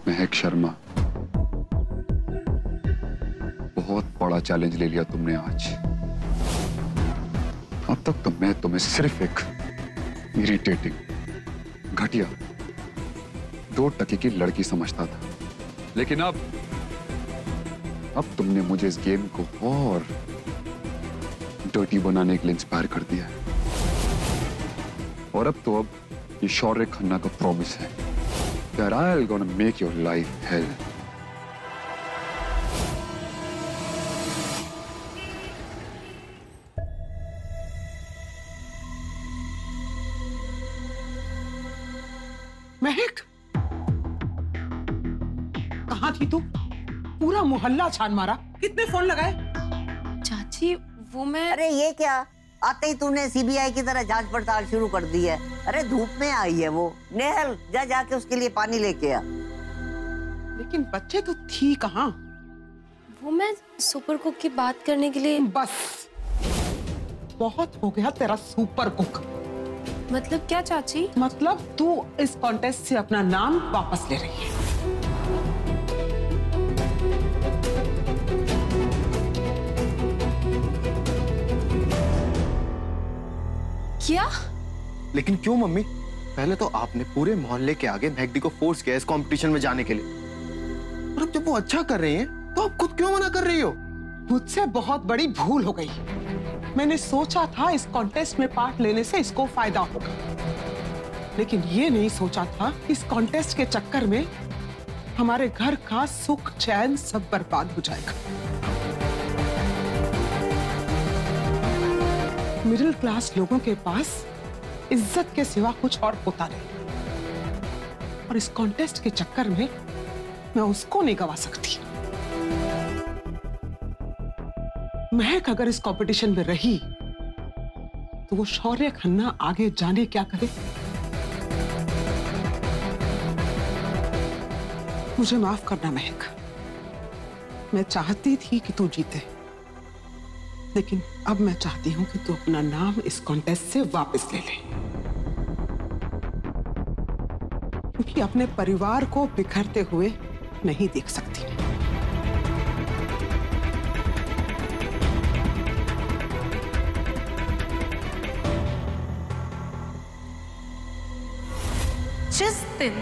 महक शर्मा, बहुत बड़ा चैलेंज ले लिया तुमने आज। अब तक तो मैं तुम्हें सिर्फ एक इरिटेटिंग, घटिया, 2 टके की लड़की समझता था, लेकिन अब तुमने मुझे इस गेम को और डर्टी बनाने के लिए इंस्पायर कर दिया है। और अब ये शौर्य खन्ना का प्रॉमिस है that I'll gonna make your life hell. महक, कहाँ थी तू? पूरा मोहल्ला छान मारा, कितने फोन लगाए? चाची वो मैं... अरे ये क्या, आते ही तूने सीबीआई की तरह जांच पड़ताल शुरू कर दी है। अरे धूप में आई है वो। नेहल, जाके उसके लिए पानी लेके आ। लेकिन बच्चे तो थी कहाँ? वो मैं सुपर कुक की बात करने के लिए... बस बहुत हो गया तेरा सुपर कुक। मतलब क्या चाची? मतलब तू इस कॉन्टेस्ट से अपना नाम वापस ले रही है। क्या? लेकिन क्यों मम्मी? पहले तो आपने पूरे मोहल्ले के आगे महक दी को फोर्स किया इस कंपटीशन में जाने के लिए, और अब जब वो अच्छा कर रहे हैं तो आप खुद क्यों मना कर रही हो? मुझसे बहुत बड़ी भूल हो गई। मैंने सोचा था इस कॉन्टेस्ट में पार्ट लेने से इसको फायदा होगा, लेकिन ये नहीं सोचा था इस कॉन्टेस्ट के चक्कर में हमारे घर का सुख चैन सब बर्बाद हो जाएगा। मिडिल क्लास लोगों के पास इज्जत के सिवा कुछ और होता नहीं, और इस कॉन्टेस्ट के चक्कर में मैं उसको नहीं गवा सकती। महक अगर इस कंपटीशन में रही तो वो शौर्य खन्ना आगे जाने क्या करे। मुझे माफ करना महक, मैं चाहती थी कि तू जीते, लेकिन अब मैं चाहती हूं कि तू अपना नाम इस कॉन्टेस्ट से वापस ले ले, क्योंकि अपने परिवार को बिखरते हुए नहीं देख सकती। जिस दिन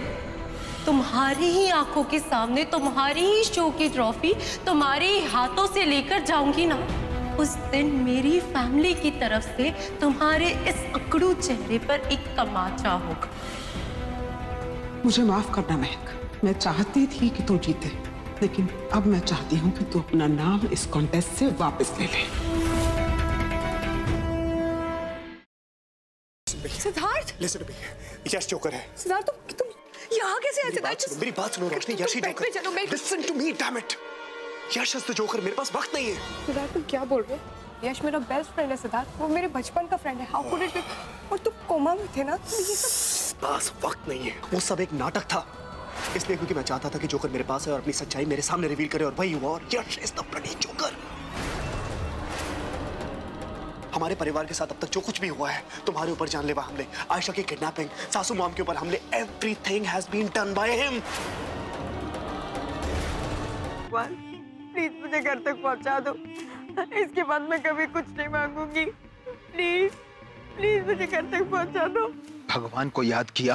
तुम्हारी ही आंखों के सामने तुम्हारी ही शो की ट्रॉफी तुम्हारे ही हाथों से लेकर जाऊंगी ना, उस दिन मेरी फैमिली की तरफ से तुम्हारे इस अकड़ू चेहरे पर एक तमाचा होगा। मुझे माफ करना महक, मैं चाहती थी कि तू जीते, लेकिन अब मैं चाहती हूँ कि तू अपना नाम इस कॉन्टेस्ट से वापस ले ले। सिद्धार्थ, यश जोकर है। सिद्धार्थ, तुम यहाँ कैसे आए? सिद्धार्थ, मेरी बात सुनो रोशनी, यश ही joker. Listen to me, damn it. Yash is the joker, मेरे पास वक्त नहीं है। सिद्धार्थ, तुम क्या बोल रहे हो? यश मेरा बेस्ट फ्रेंड है सिद्धार्थ, वो मेरे बचपन का फ्रेंड है। How could it be? और तुम कोमा में थे ना, तो ये सब... पास वक्त नहीं है, वो सब एक नाटक था, इसलिए क्योंकि मैं चाहता था कि जोकर मेरे पास है और अपनी सच्चाई मेरे सामने रिवील करे, और वही हुआ। और यश इज द ब्लडी जोकर। हमारे परिवार के साथ अब तक जो कुछ भी हुआ है, तुम्हारे ऊपर जानलेवा हमले, आयशा की किडनैपिंग, सासू मॉम के ऊपर हमले, everything has been done by him. Please मुझे घर तक पहुंचा दो, इसके बाद मैं कभी कुछ नहीं मांगूंगी। प्लीज प्लीज मुझे घर तक पहुंचा दो। भगवान को याद किया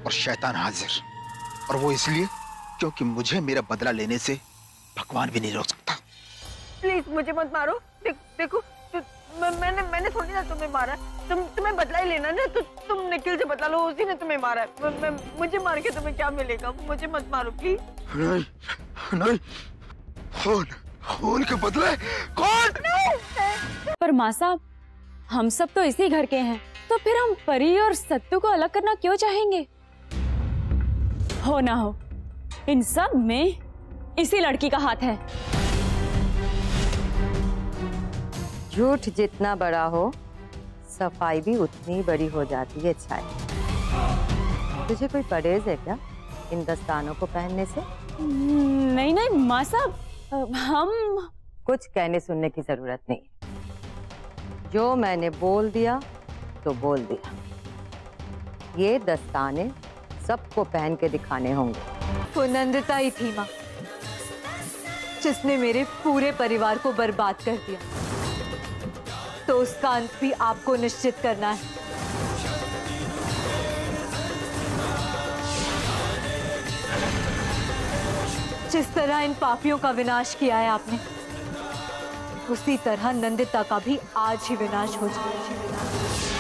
और शैतान हाजिर, और वो इसलिए क्योंकि मुझे मेरा बदला लेने से भगवान भी नहीं रोक सकता। प्लीज मुझे मत मारो। देखो मैंने थोड़ी ना तुम्हें मारा, तुम्हें बदला ही लेना ना, तो तुम निखिल से बदला लो, उसी ने तुम्हें मारा है। मुझे मार के तुम्हें क्या मिलेगा? मुझे मत मारो प्लीज। नहीं, खून के बदले कौन? पर माँ साहब, हम सब तो इसी घर के हैं, तो फिर हम परी और सत्तू को अलग करना क्यों चाहेंगे? हो ना हो, इन सब में इसी लड़की का हाथ है। झूठ जितना बड़ा हो, सफाई भी उतनी बड़ी हो जाती है। छाया, तुझे कोई परहेज है क्या इन दस्तानों को पहनने से? नहीं नहीं माँ साहब, हम कुछ कहने सुनने की जरूरत नहीं, जो मैंने बोल दिया तो बोल दिया। ये दस्ताने सबको पहन के दिखाने होंगे। वो नंदिता ही थी माँ, जिसने मेरे पूरे परिवार को बर्बाद कर दिया, तो उसका अंत भी आपको निश्चित करना है। जिस तरह इन पापियों का विनाश किया है आपने, उसी तरह नंदिता का भी आज ही विनाश हो जाए।